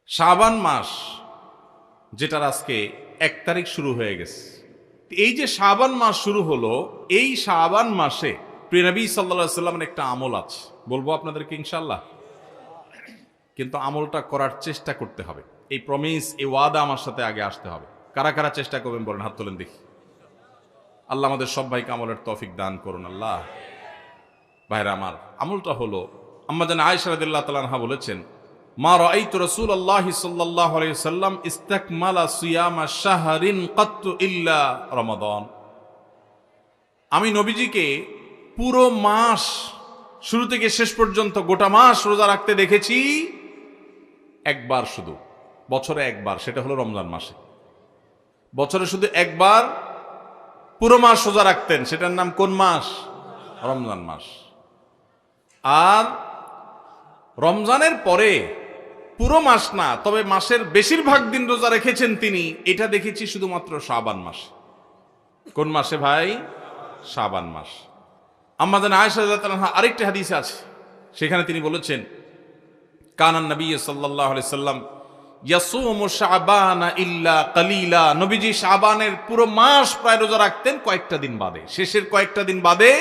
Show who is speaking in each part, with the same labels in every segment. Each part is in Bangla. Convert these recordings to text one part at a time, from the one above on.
Speaker 1: শাবান মাস, যেটার আজকে 1 তারিখ শুরু হয়ে গেছে। এই যে শাবান মাস শুরু হলো, এই শাবান মাসে প্রিয় নবী সাল্লাল্লাহু আলাইহি সাল্লামের একটা আমল আছে, বলবো আপনাদেরকে ইনশাআল্লাহ। কিন্তু আমলটা করার চেষ্টা করতে হবে। এই প্রমিস, এই ওয়াদা আমার সাথে আগে আসতে হবে। কারা কারা চেষ্টা করবেন বলেন, হাত তোলেন দেখি। আল্লাহ আমাদের সবাইকে আমলের তৌফিক দান করুন আল্লাহ। ভাইরা আমার, আমলটা হলো, আম্মা জান আয়েশা রাদিয়াল্লাহু তাআলা আনহা বলেছেন, মা রাআইতু রাসূলুল্লাহি সাল্লাল্লাহু আলাইহি ওয়াসাল্লাম ইসতাকমালা সিয়ামা শাহরিন কাত্তু ইল্লা রমাদান। আমি নবীজিকে পুরো মাস, শুরু থেকে শেষ পর্যন্ত গোটা মাস রোজা রাখতে দেখেছি একবার শুধু, বছরে একবার, সেটা হলো রমজান মাসে। বছরে শুধু একবার পুরো মাস রোজা রাখতেন, সেটার নাম কোন মাস? রমজান মাস। আর রমজানের পরে পুরো মাস না, তবে মাসের বেশিরভাগ দিন রোজা রেখেছেন তিনি, এটা দেখেছি শুধুমাত্র শাবান মাস। কোন মাসে ভাই? শাবান মাস। আম্মা জান আয়েশা রাদিয়াল্লাহু আনহা আরেকটি হাদিস আছে, সেখানে তিনি বলেছেন, কানান নবী সাল্লাল্লাহু আলাইহি সাল্লাম ইয়াসুমু শাবানা ইল্লা কালিলা। নবীজি শাবানের পুরো মাস প্রায় রোজা রাখতেন, কয়েকটা দিন বাদে, শেষের কয়েকটা দিন বাদে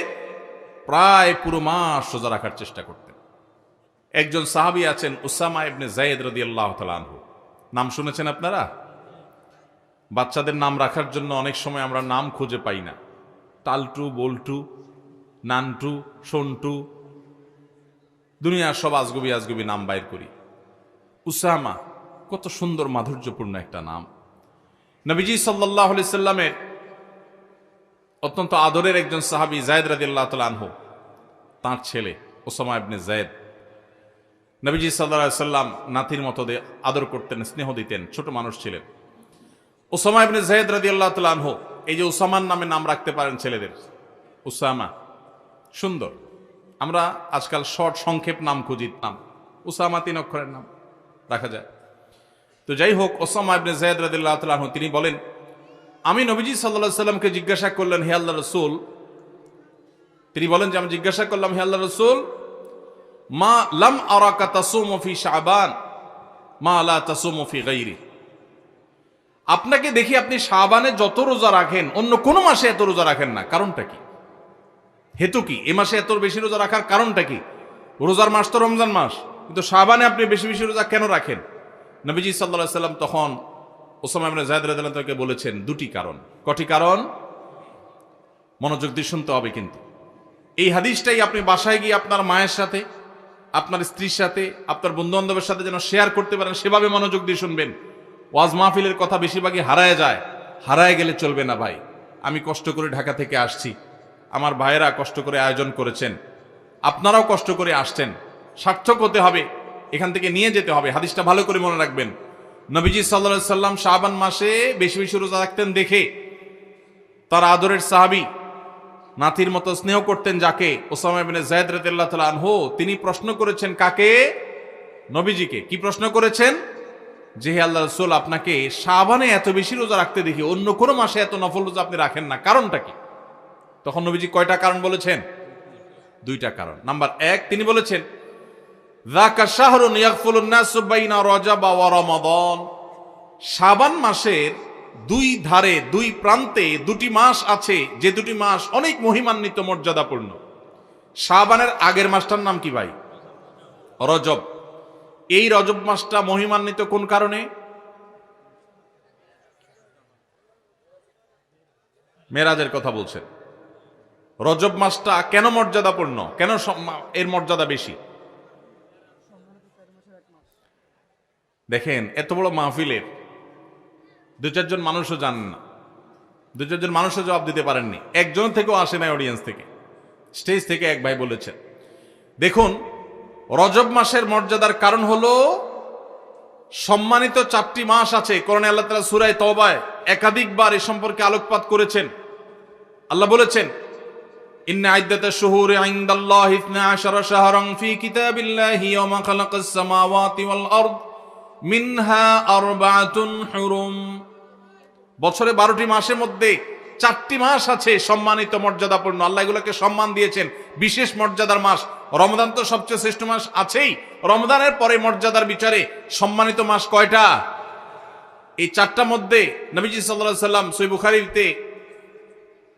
Speaker 1: প্রায় পুরো মাস রোজা রাখার চেষ্টা করতেন। একজন সাহাবী আছেন উসামা ইবনে যায়েদ রাদিয়াল্লাহু তাআলা আনহু, নাম শুনেছেন আপনারা? বাচ্চাদের নাম রাখার জন্য অনেক সময় আমরা নাম খুঁজে পাই না, টালটু, বল্টু, নানটু, সন্টু, দুনিয়ার সব আজগুবি আজগুবি নাম বাইর করি। উসামা কত সুন্দর মাধুর্যপূর্ণ একটা নাম। নবীজি সাল্লাল্লাহু আলাইহি সাল্লামের অত্যন্ত আদরের একজন সাহাবী যায়েদ রাদিয়াল্লাহু তাআলা আনহু, তার ছেলে উসামা ইবনে যায়েদ, নবীজি সাল্লাল্লাহু আলাইহি সাল্লাম নাতির মতো আদর করতেন, স্নেহ দিতেন, ছোট মানুষ ছিলেন। উসামা ইবনে যায়েদ রাদিয়াল্লাহু তাআলা আনহু, এই যে উসামার নামে নাম রাখতে পারেন ছেলেদের, উসামা সুন্দর। আমরা আজকাল শর্ট সংক্ষেপ নাম খুঁজি, নাম উসামা 3 অক্ষরের নাম রাখা যায়। তো যাই হোক, উসামা ইবনে যায়েদ রাদিয়াল্লাহু তাআলা আনহু তিনি বলেন, আমি নবীজি সাল্লাল্লাহু আলাইহি সাল্লামকে জিজ্ঞাসা করলেন, হে আল্লাহর রাসূল, তিনি বলেন যে আমি জিজ্ঞাসা করলাম, হে আল্লাহর রাসূল, মা লাম আরাকা তাসুমু ফি শাবান মা লা তাসুমু ফি গায়রি। আপনাকে দেখি আপনি শাবানে যত রোজা রাখেন অন্য কোন মাসে এত রোজা রাখেন না, কারণটা কি? হেতু কি? এ মাসে এত বেশি রোজা রাখার কারণটা কি? রোজার মাস তো রমজান মাস, কিন্তু শাবানে আপনি বেশি বেশি রোজা কেন রাখেন? নবীজি সাল্লাল্লাহু আলাইহি সাল্লাম তখন উসামা ইবনে যায়েদ রাদিয়াল্লাহু তাআলাকে বলেছেন 2টি কারণ। কটি কারণ? মনোযোগ দিয়ে শুনতে হবে কিন্তু। এই হাদিসটাই আপনি বাসায় গিয়ে আপনার মায়ের সাথে, আপনার স্ত্রীর সাথে, আপনার বন্ধু বান্ধবের সাথে যেন শেয়ার করতে পারেন, সেভাবে মনোযোগ দিয়ে শুনবেন। ওয়াজ মাহফিলের কথা বেশিরভাগই হারায় যায়, হারায় গেলে চলবে না ভাই। আমি কষ্ট করে ঢাকা থেকে আসছি, আমার ভাইয়েরা কষ্ট করে আয়োজন করেছেন, আপনারাও কষ্ট করে আসছেন, সার্থক হতে হবে, এখান থেকে নিয়ে যেতে হবে। হাদিসটা ভালো করে মনে রাখবেন। নবীজি সাল্লাল্লাহু আলাইহি সাল্লাম শাবান মাসে বেশি বেশি রোজা রাখতেন দেখে তার আদরের সাহাবী, নাতির মতো স্নেহ করতেন যাকে, উসামা ইবনে যায়েদ রাদিয়াল্লাহু তাআলা আনহু, তিনি প্রশ্ন করেছেন কাকে? নবীজিকে। কি প্রশ্ন করেছেন? যে হে আল্লাহর রাসূল, আপনাকে শাবানে এত বেশি রোজা রাখতে দেখি, অন্য কোন মাসে এত নফল রোজা আপনি রাখেন না, কারণটা কি? তখন নবীজি কয়টা কারণ বলেছেন? 2টা কারণ। নাম্বার 1, তিনি বলেছেন, যাকা শাহরুন ইয়াগফুলুন নাসু বাইনা রজব ওয়া রমাদান। শাবান মাসের 2 ধারে, 2 প্রান্তে 2টি মাস আছে, যে 2টি মাস অনেক মহিমান্বিত, মর্যাদাপূর্ণ। শাবানের আগের মাসটার নাম কি ভাই? রজব। এই রজব মাসটা মহিমান্বিত কোন কারণে? মেরাজের কথা বলছেন। রজব মাসটা কেন মর্যাদাপূর্ণ, কেন এর মর্যাদা বেশি? দেখেন, এত বড় মাহফিলের 2-4 জন মানুষও জানেন না, 2-4 জন মানুষও জবাব দিতে পারেননি, একজন থেকেও আসে নাই অডিয়েন্স থেকে। স্টেজ থেকে এক ভাই বলেছেন, দেখুন, রজব মাসের মর্যাদার কারণ হলো সম্মানিত 4টি মাস আছে। কোরআনে আল্লাহ তাআলা সূরা তাওবায় একাধিকবার এ সম্পর্কে আলোকপাত করেছেন। আল্লাহ বলেছেন, ইন্না ইদ্দাতাশ শুহুরি ইনদাল্লাহি 12 শাহরান ফি কিতাবিল্লাহি ইয়াওমা খালাকাস সামাওয়াতি ওয়াল আরদ মিনহা আরবাআতুন হুরুম। বছরে 12টি মাসের মধ্যে 4টি মাস আছে সম্মানিত মর্যাদাপূর্ণ, আল্লাহ এগুলোকে সম্মান দিয়েছেন, বিশেষ মর্যাদার মাস। রমজান তো সবচেয়ে শ্রেষ্ঠ মাস আছেই, রমজানের পরে মর্যাদার বিচারে সম্মানিত মাস কয়টা? এই 4টার মধ্যে নবীজি সাল্লাল্লাহু আলাইহি সাল্লাম সহিহ বুখারীতে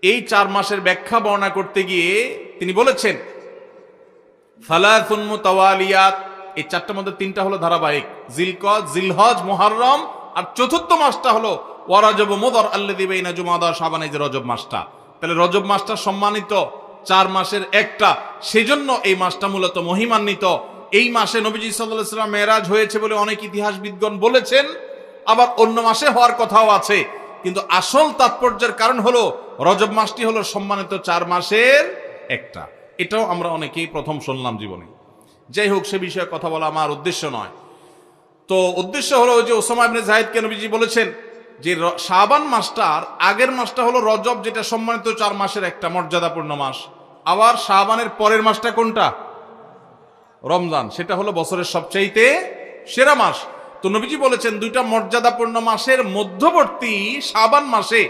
Speaker 1: এই 4 মাসের ব্যাখ্যা বর্ণনা করতে গিয়ে তিনি বলেছেন সালাসুন মুতাওয়ালিয়াত, এই 4টার মধ্যে 3টা হলো ধারাবাহিক, জিলকদ, জিলহজ, মুহররম, আর চতুর্থ মাসটা হলো ওয়া রজব মুদর আল্লাযী বাইনা জুমাদা ওয়া শাবান, এই যে রজব মাসটা। তাহলে রজব মাসটা সম্মানিত 4 মাসের একটা, সেজন্য এই মাসটা মূলত মহিমান্বিত। এই মাসে নবীজি সাল্লাল্লাহু আলাইহি সাল্লাম মেরাজ হয়েছে বলে অনেক ইতিহাসবিদগণ বলেছেন, আবার অন্য মাসে হওয়ার কথাও আছে, কিন্তু আসল তাৎপর্যের কারণ হলো রজব মাসটি হলো সম্মানিত 4 মাসের একটা। এটাও আমরা অনেকেই প্রথম শুনলাম জীবনে। যাই হোক, সে বিষয়ে কথা বলা আমার উদ্দেশ্য নয়। তো উদ্দেশ্য হলো যে ওসামা ইবনে যায়েদকে নবীজি বলেছেন যে শাবান মাসটার আগের মাসটা হলো রজব, যেটা সম্মানিত 4 মাসের একটা মর্যাদাপূর্ণ মাস। আবার শাবানের পরের মাসটা কোনটা? রমজান, সেটা হলো বছরের সবচাইতে সেরা মাস। তো নবীজি বলেছেন 2টা মর্যাদাপূর্ণ মাসের মধ্যবর্তী শাবান মাসে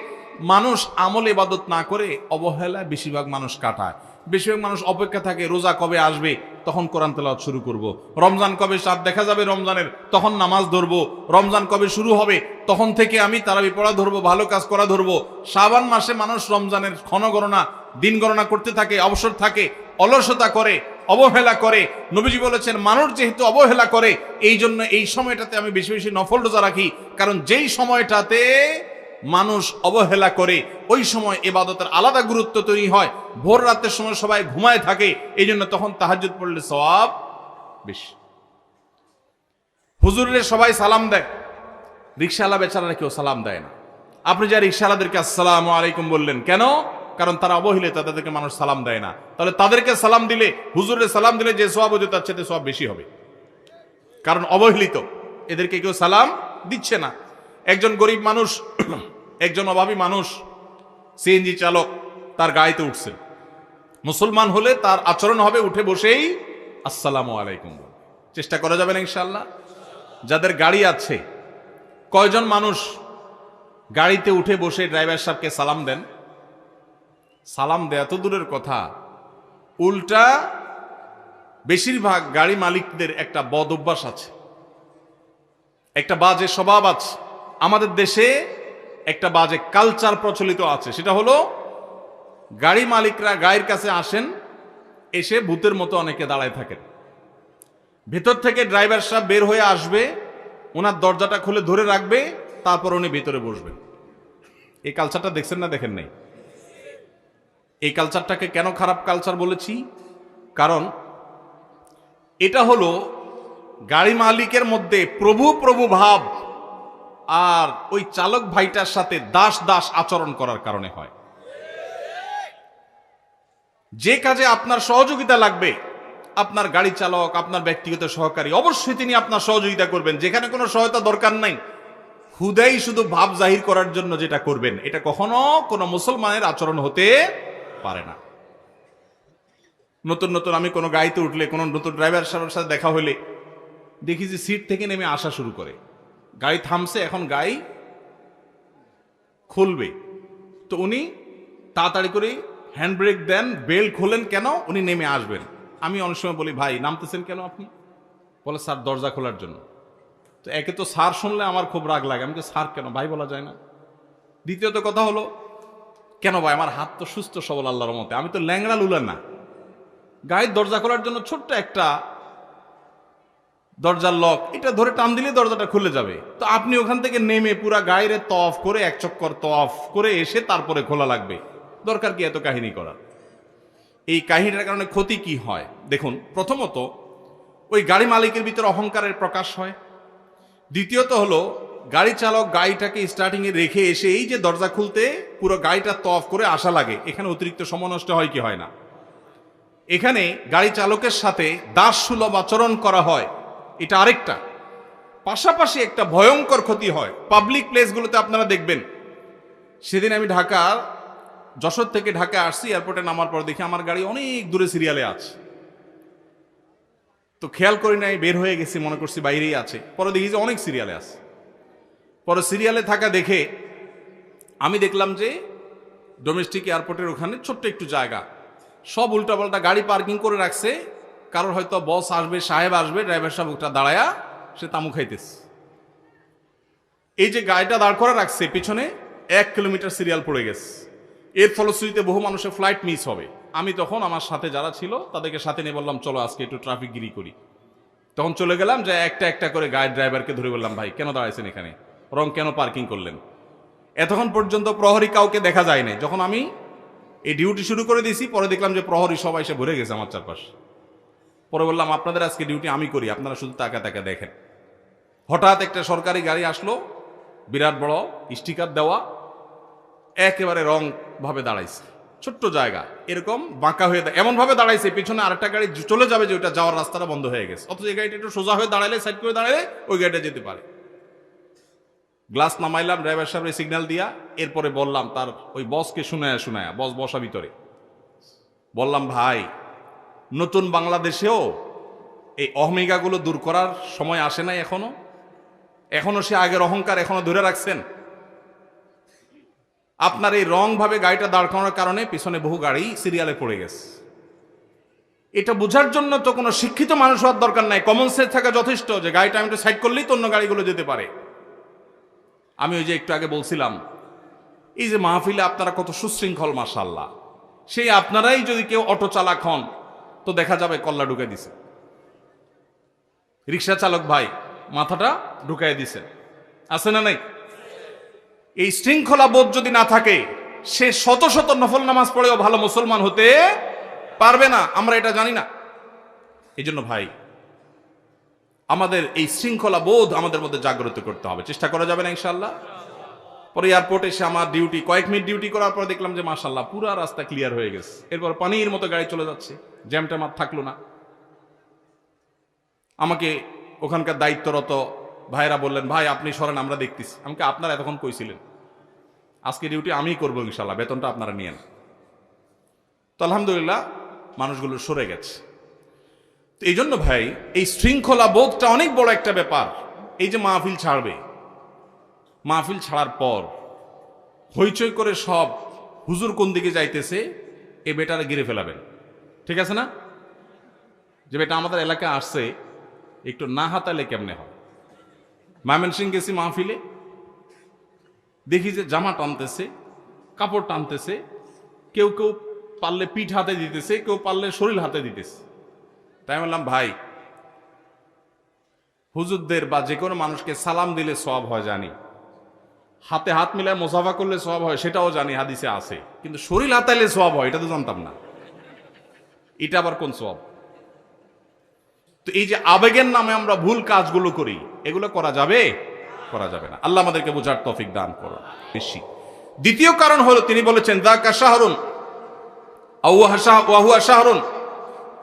Speaker 1: মানুষ আমল ইবাদত না করে অবহেলায় বেশিরভাগ মানুষ কাটায়। বেশিরভাগ মানুষ অপেক্ষা থাকে রোজা কবে আসবে, তখন কোরআন তেলাওয়াত শুরু করব। রমজান কবে চাঁদ দেখা যাবে রমজানের, তখন নামাজ ধরবো। রমজান কবে শুরু হবে, তখন থেকে আমি তারাবি পড়া ধরবো, ভালো কাজ করা ধরবো। শাবান মাসে মানুষ রমজানের ক্ষণগণনা, দিন গণনা করতে থাকে, অবসর থাকে, অলসতা করে, অবহেলা করে। নবীজি বলেছেন মানুষ যেহেতু অবহেলা করে, এই জন্য এই সময়টাতে আমি বেশি বেশি নফল রোজা রাখি, কারণ যেই সময়টাতে মানুষ অবহেলা করে ওই সময় ইবাদতের আলাদা গুরুত্ব তৈরি হয়। ভোর রাতের সময় সবাই ঘুমায় থাকে, এই জন্য তখন তাহাজ্জুদ পড়লে সওয়াব বেশি। হুজুরের সবাই সালাম দেয়, রিকশাওয়ালা বেচারারা কেউ সালাম দেয় না। আপনি যা রিকশাওয়ালাদেরকে আসসালামু আলাইকুম বললেন কেন? কারণ তারা অবহেলিত, তাদেরকে মানুষ সালাম দেয় না। তাহলে তাদেরকে সালাম দিলে, হুজুরের সালাম দিলে যে সওয়াব হতো তার চেয়ে সওয়াব বেশি হবে, কারণ অবহেলিত, এদেরকে কেউ সালাম দিচ্ছে না। একজন গরিব মানুষ, একজন অভাবী মানুষ, সিএনজি চালক, তার গাড়িতে উঠছেন। মুসলমান হলে তার আচরণ হবে উঠে বসেই আসসালামু আলাইকুম। চেষ্টা করা যাবে না ইনশাআল্লাহ? যাদের গাড়ি আছে, কয়জন মানুষ গাড়িতে উঠে বসে ড্রাইভার সাহেবকে সালাম দেন? সালাম দেয়া তো দূরের কথা, উল্টা বেশিরভাগ গাড়ি মালিকদের একটা বদ অভ্যাস আছে, একটা বাজে স্বভাব আছে। আমাদের দেশে একটা বাজে কালচার প্রচলিত আছে, সেটা হলো গাড়ি মালিকরা গাড়ির কাছে আসেন, এসে ভূতের মতো অনেকে দাঁড়ায় থাকেন। ভেতর থেকে ড্রাইভার সাহেব বের হয়ে আসবে, ওনার দরজাটা খুলে ধরে রাখবে, তারপর উনি ভেতরে বসবেন। এই কালচারটা দেখছেন না দেখেন নাই? এই কালচারটাকে কেন খারাপ কালচার বলেছি? কারণ এটা হলো গাড়ি মালিকের মধ্যে প্রভু প্রভু ভাব আর ওই চালক ভাইটার সাথে দাস দাস আচরণ করার কারণে হয়। যে কাজে আপনার সহযোগিতা লাগবে, আপনার গাড়ি চালক, আপনার ব্যক্তিগত সহকারী, অবশ্যই তিনি আপনার সহযোগিতা করবেন। যেখানে কোনো সহায়তা দরকার নাই, হুদাই শুধু ভাব জাহির করার জন্য যেটা করবেন, এটা কখনো কোনো মুসলমানের আচরণ হতে পারে না। নতুন নতুন আমি কোনো গাড়িতে উঠলে, কোনো নতুন ড্রাইভার সাহেবের সাথে দেখা হলে দেখি যে সিট থেকে নেমে আসা শুরু করে। গাড়ি থামছে, এখন গাড়ি খুলবে, তো উনি তাড়াতাড়ি করে হ্যান্ড ব্রেক দেন, বেল্ট খোলেন, কেন? উনি নেমে আসবেন। আমি অনেক সময় বলি, ভাই নামতেছেন কেন আপনি? বলে স্যার দরজা খোলার জন্য। তো একে তো স্যার শুনলে আমার খুব রাগ লাগে, আমি তো স্যার কেন, ভাই বলা যায় না? দ্বিতীয়ত কথা হলো, কেন ভাই, আমার হাত তো সুস্থ সবল আল্লাহর মতে, আমি তো ল্যাংড়া লুলা না। গাড়ির দরজা খোলার জন্য ছোট্ট একটা দরজার লক, এটা ধরে টান দিলে দরজাটা খুলে যাবে। তো আপনি ওখান থেকে নেমে পুরা গায়ের তফ করে, এক চক্কর তফ করে এসে তারপরে খোলা লাগবে, দরকার কি এত কাহিনী করার? এই কাহিনীটার কারণে ক্ষতি কি হয় দেখুন। প্রথমত, ওই গাড়ি মালিকের ভিতরে অহংকারের প্রকাশ হয়। দ্বিতীয়ত হলো, গাড়ি চালক গাড়িটাকে স্টার্টিং এ রেখে এসে এই যে দরজা খুলতে পুরো গাড়িটা তফ করে আসা লাগে, এখানে অতিরিক্ত সময় নষ্ট হয় কি হয় না? এখানে গাড়ি চালকের সাথে দাস সুলভ আচরণ করা হয়, এটা আরেকটা। পাশাপাশি একটা ভয়ঙ্কর ক্ষতি হয় পাবলিক প্লেসগুলোতে। আপনারা দেখবেন, সেদিন আমি যশোর থেকে ঢাকা আসছি, এয়ারপোর্টে নামার পর দেখি আমার গাড়ি অনেক দূরে সিরিয়ালে আছে। তো খেয়াল করি নাই, বের হয়ে গেছি, মনে করছি বাইরেই আছে। পরে দেখি যে অনেক সিরিয়ালে আছে। পরে সিরিয়ালে থাকা দেখে আমি দেখলাম যে ডোমেস্টিক এয়ারপোর্টের ওখানে ছোট্ট একটু জায়গা, সব উল্টাপাল্টা গাড়ি পার্কিং করে রাখছে। কারোর হয়তো বস আসবে, সাহেব আসবে, ড্রাইভার সাহেব ওটা দাঁড়ায়া সে তামু খাইতেছে। এই যে গাড়িটা দাঁড় করে রাখছে পিছনে 1 কিলোমিটার সিরিয়াল পড়ে গেছে। এর ফলশ্রুতিতে বহু মানুষের ফ্লাইট মিস হবে। আমি তখন আমার সাথে যারা ছিল তাদেরকে সাথে নিয়ে বললাম, চলো আজকে একটু ট্রাফিক গিরি করি। তখন চলে গেলাম, যে একটা একটা করে গাড়ির ড্রাইভারকে ধরে বললাম, ভাই কেন দাঁড়াইছেন এখানে, রং কেন পার্কিং করলেন? এতক্ষণ পর্যন্ত প্রহরী কাউকে দেখা যায় নাই। যখন আমি এই ডিউটি শুরু করে দিয়েছি, পরে দেখলাম যে প্রহরী সবাই এসে ভরে গেছে আমার চারপাশ। পরে বললাম, আপনাদের আজকে ডিউটি আমি করি, আপনারা শুধু তাকা তাকা দেখেন। হঠাৎ একটা সরকারি গাড়ি আসলো, বিরাট বড় স্টিকার দেওয়া, একেবারে রং ভাবে দাঁড়াইছে, ছোট্ট জায়গা, এরকম বাঁকা হয়ে এমন ভাবে দাঁড়াইছে পিছনে আরেকটা গাড়ি চলে যাবে, যে ওটা যাওয়ার রাস্তাটা বন্ধ হয়ে গেছে। অথচ এই গাড়িটা একটু সোজা হয়ে দাঁড়ালে, সাইড করে দাঁড়ালে ওই গাড়িটা যেতে পারে। গ্লাস নামাইলাম, ড্রাইভার সাহেবের সিগন্যাল দিয়া, এরপরে বললাম তার ওই বসকে শুনায়া শুনায়া, বস বসা ভিতরে বললাম, ভাই নতুন বাংলাদেশেও এই অহমিকাগুলো দূর করার সময় আসে নাই এখনো সে আগের অহংকার এখনো ধরে রাখছেন। আপনার এই রং ভাবে গাড়িটা দাঁড় করানোর কারণে পিছনে বহু গাড়ি সিরিয়ালে পড়ে গেছে। এটা বোঝার জন্য তো কোনো শিক্ষিত মানুষ হওয়ার দরকার নাই, কমন সেন্স থাকা যথেষ্ট, যে গাড়িটা আমি একটু সাইড করলেই তো অন্য গাড়িগুলো যেতে পারে। আমি ওই যে একটু আগে বলছিলাম, এই যে মাহফিলে আপনারা কত সুশৃঙ্খল, মাশাআল্লাহ, সেই আপনারাই যদি কেউ অটো চালক হন তো দেখা যাবে কল্লা ঢুকে দিছে, রিক্সা চালক ভাই মাথাটা ঢুকাই দিছে, আছে না নাই? এই শৃঙ্খলা বোধ যদি না থাকে, সে শত শত নফল নামাজ পড়েও ভালো মুসলমান হতে পারবে না। আমরা এটা জানি না। এই জন্য ভাই, আমাদের এই শৃঙ্খলা বোধ আমাদের মধ্যে জাগ্রত করতে হবে। চেষ্টা করা যাবে না ইনশাআল্লাহ? পরে এয়ারপোর্টে এসে আমার ডিউটি, কয়েক মিনিট ডিউটি করার পর দেখলাম যে মাশাআল্লাহ পুরা রাস্তা ক্লিয়ার হয়ে গেছে। এরপর পানির মতো গাড়ি চলে যাচ্ছে, জ্যামটা আর থাকলো না। আমাকে ওখানকার দায়িত্বরত ভাইরা বললেন, ভাই আপনি সরেন, আমরা দেখতেছি। আমাকে আপনারা এতক্ষণ কইছিলেন, আজকে ডিউটি আমিই করবো ইনশাআল্লাহ, বেতনটা আপনারা নিয়েন। তো আলহামদুলিল্লাহ মানুষগুলো সরে গেছে। তো এই জন্য ভাই, এই শৃঙ্খলা বোধটা অনেক বড় একটা ব্যাপার। এই যে মাহফিল ছাড়বে, মাহফিল ছাড়ার পর হইচই করে সব হুজুর কোন দিকে যাইতেছে, এ বেটারে গিরে ফেলাবেন। ঠিক আছে না? যে বেটা আমাদের এলাকায় আসছে, একটু না হাতালে কেমনে হয়। ময়মনসিং গেছি মাহফিলে, দেখি যে জামা টানতেছে, কাপড় টানতেছে, কেউ কেউ পারলে পিঠ হাতে দিতেছে, কেউ পারলে শরীর হাতে দিতেছে। তাই বললাম, ভাই হুজুরদের বা যে কোনো মানুষকে সালাম দিলে সওয়াব হয় জানি, হাতে হাত মিলায় মুসাফা করলে সওয়াব হয় সেটাও জানি, হাদিসে আছে, কিন্তু শরীর হাতাইলে সওয়াব হয় এটা তো জানতাম না। এটা আবার কোন সওয়াব? তো এই যে আবেগের নামে আমরা ভুল কাজগুলো করি, এগুলো করা যাবে? করা যাবে না। আল্লাহ আমাদেরকে বোঝার তৌফিক দান করুন বেশি। দ্বিতীয় কারণ হলো, তিনি বলেছেন, যাকা শাহরুন ওয়া হুয়া শাহরুন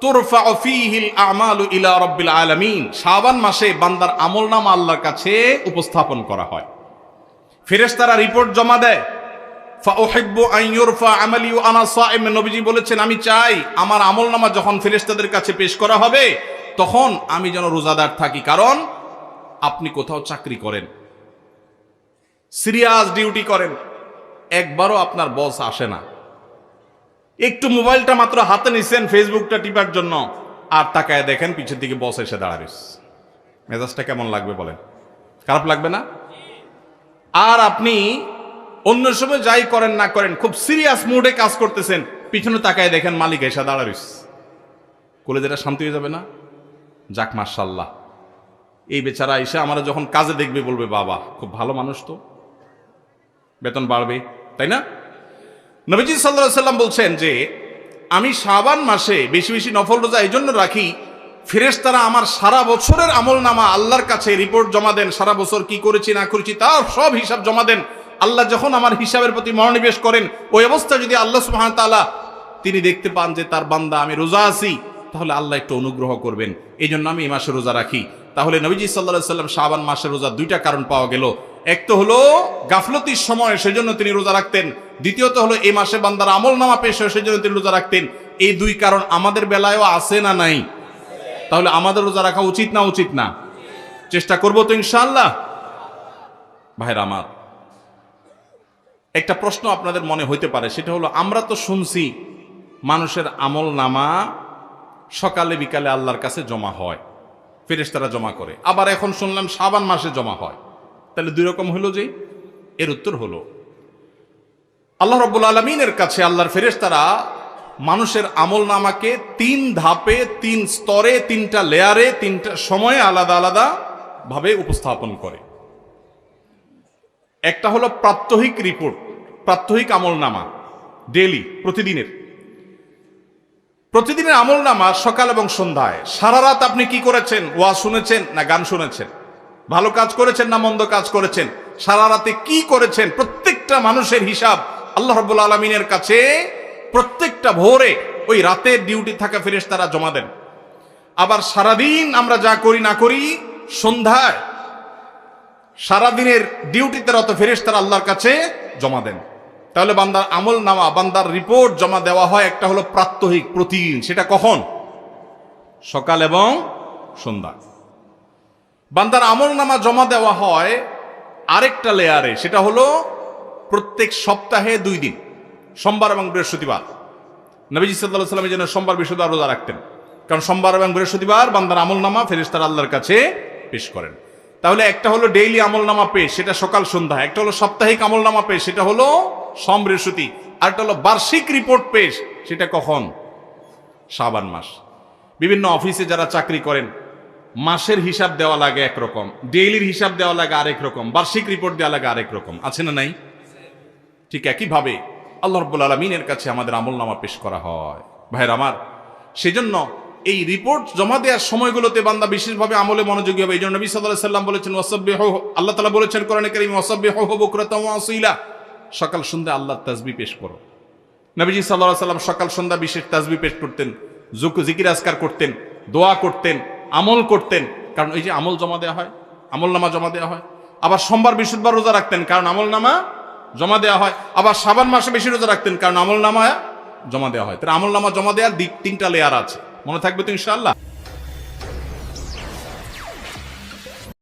Speaker 1: তুরফাউ ফীহিল আমালু ইলা রাব্বিল আলামিন। শাবান মাসে বান্দার আমলনামা আল্লাহর কাছে উপস্থাপন করা হয়, ফেরেশতারা রিপোর্ট জমা দেয়। ফাউহিব্বু আন ইউরফা আমালি ওয়া আনা সাইম, নবীজি বলেছেন, আমি চাই আমার আমলনামা যখন ফেরেশতাদের কাছে পেশ করা হবে তখন আমি যেন রোজাদার থাকি। কারণ আপনি কোথাও চাকরি করেন, সিরিয়াস ডিউটি করেন, একবারও আপনার বস আসে না, একটু মোবাইলটা মাত্র হাতে নিছেন ফেসবুকটা টিপার জন্য, আর তাকায় দেখেন পিছের দিকে বস এসে দাঁড়াবে, মেজাজটা কেমন লাগবে বলেন? খারাপ লাগবে না? আর আপনি অন্য সময় যাই করেন না করেন, খুব সিরিয়াস মুডে কাজ করতেছেন, পিছনে তাকায় দেখেন মালিক এসে দাঁড়াবে, কলেজেটা শান্তি হয়ে যাবে না? যাক মাশাআল্লাহ, এই বেচারা এসে আমরা যখন কাজে দেখবে বলবে, বাবা খুব ভালো মানুষ, তো বেতন বাড়বে, তাই না? নবীজি সাল্লাল্লাহু আলাইহি সাল্লাম বলছেন যে আমি শাবান মাসে বেশি বেশি নফল রোজা এই জন্য রাখি, ফেরেশতারা আমার সারা বছরের আমলনামা আল্লাহর কাছে রিপোর্ট জমা দেন, সারা বছর কি করেছি না করেছি তার সব হিসাব জমা দেন। আল্লাহ যখন আমার হিসাবের প্রতি মনোনিবেশ করেন, ওই অবস্থা যদি আল্লাহ সুবহানাহু ওয়া তাআলা তিনি দেখতে পান যে তার বান্দা আমি রোজা আছি, তাহলে আল্লাহ একটু অনুগ্রহ করবেন। এই জন্য আমি এই মাসে রোজা রাখি। তাহলে নবীজি সাল্লাল্লাহু আলাইহি সাল্লাম শাবান মাসের রোজা দুইটা কারণ পাওয়া গেল। এক তো হলো গাফলতির সময় সেজন্য তিনি রোজা রাখতেন, দ্বিতীয়ত হলো এই মাসে বান্দার আমলনামা পেশ হয় সেজন্য তিনি রোজা রাখতেন। এই দুই কারণ আমাদের বেলায়ও আছে না নাই? তাহলে আমাদের রোজা রাখা উচিত না উচিত না? চেষ্টা করবো তো ইনশাআল্লাহ। ভাইরা আমার, একটা প্রশ্ন আপনাদের মনে হইতে পারে, সেটা হলো আমরা তো শুনছি মানুষের আমল নামা সকালে বিকালে আল্লাহর কাছে জমা হয়, ফেরেশতারা জমা করে, আবার এখন শুনলাম শাবান মাসে জমা হয়। তাহলে দুই রকম হলো যে? এর উত্তর হলো আল্লাহ রাব্বুল আলামিনের কাছে আল্লাহর ফেরেশতারা মানুষের আমল নামাকে 3 ধাপে, 3 স্তরে, 3টা লেয়ারে, 3টা সময়ে আলাদা আলাদা ভাবে উপস্থাপন করে। একটা হলো প্রাত্যহিক রিপোর্ট, প্রাত্যহিক আমল নামা, ডেইলি, প্রতিদিনের আমল নামা সকাল এবং সন্ধ্যায়। সারা রাত আপনি কি করেছেন? ওয়াজ শুনেছেন না গান শুনেছেন? ভালো কাজ করেছেন না মন্দ কাজ করেছেন? সারা রাতে কি করেছেন? প্রত্যেকটা মানুষের হিসাব আল্লাহ রাব্বুল আলামিনের কাছে প্রত্যেকটা ভোরে ওই রাতের ডিউটি থাকা ফেরেশতারা জমা দেন। আবার সারাদিন আমরা যা করি না করি, সন্ধ্যায় সারাদিনের ডিউটিতে রত ফেরেশতারা আল্লাহর কাছে জমা দেন। তাহলে বান্দার আমল নামা, বান্দার রিপোর্ট জমা দেওয়া হয় একটা হলো প্রাত্যহিক, প্রতিদিন। সেটা কখন? সকাল এবং সন্ধ্যা। বান্দার আমল নামা জমা দেওয়া হয় আরেকটা লেয়ারে, সেটা হলো প্রত্যেক সপ্তাহে 2 দিন, সোমবার এবং বৃহস্পতিবার। নবীজি সাল্লাল্লাহু আলাইহি ওয়াসাল্লাম যেন সোমবার বৃহস্পতিবার রোজা রাখতেন, কারণ সোমবার এবং বৃহস্পতিবার বান্দার আমল নামা ফেরেশতারা আল্লাহর কাছে পেশ করেন। তাহলে একটা হলো ডেইলি আমল নামা পেশ, সেটা সকাল সন্ধ্যা। একটা হলো সাপ্তাহিক আমল নামা পেশ, সেটা হলো সোম বৃহস্পতি। আর একটা হলো বার্ষিক রিপোর্ট পেশ, সেটা কখন? শাবান মাস। বিভিন্ন অফিসে যারা চাকরি করেন, মাসের হিসাব দেওয়া লাগে একরকম, ডেইলির হিসাব দেওয়া লাগে আরেক রকম, বার্ষিক রিপোর্ট দেওয়া লাগে আরেক রকম, আছে না নাই? ঠিক একইভাবে আল্লাহ রাব্বুল আলামিনের কাছে আমাদের আমল নামা পেশ করা হয়। ভাইয়ের আমার, সেজন্য এই রিপোর্ট জমা দেওয়ার সময়গুলোতে বান্দা বিশেষভাবে আমলে মনোযোগী হবে। এই জন্য নবী সাল্লাল্লাহু আলাইহি ওয়াসাল্লাম বলেছেন, ওয়াসাব্বিহু, আল্লাহ তাআলা বলেছেন কোরআনে কারীমে, ওয়াসাব্বিহু বুকরাতাও ওয়া আসীলা, সকাল সন্ধ্যা আল্লাহর তাসবিহ পেশ করো। নবীজি সাল্লাল্লাহু আলাইহি ওয়াসাল্লাম সকাল সন্ধ্যা বিশেষ তাসবিহ পেশ করতেন, জিকির আজকার করতেন, দোয়া করতেন, আমল করতেন, কারণ এই যে আমল জমা দেওয়া হয়, আমল নামা জমা দেওয়া হয়। আবার সোমবার বৃহস্পতিবার রোজা রাখতেন, কারণ আমল নামা জমা দেওয়া হয়। আবার শাবান মাসে বেশি রোজা রাখতেন, কারণ আমল নামা জমা দেওয়া হয়। তার আমল নামা জমা দেওয়ার 3টা লেয়ার আছে, মনে থাকবে তো ইনশাআল্লাহ।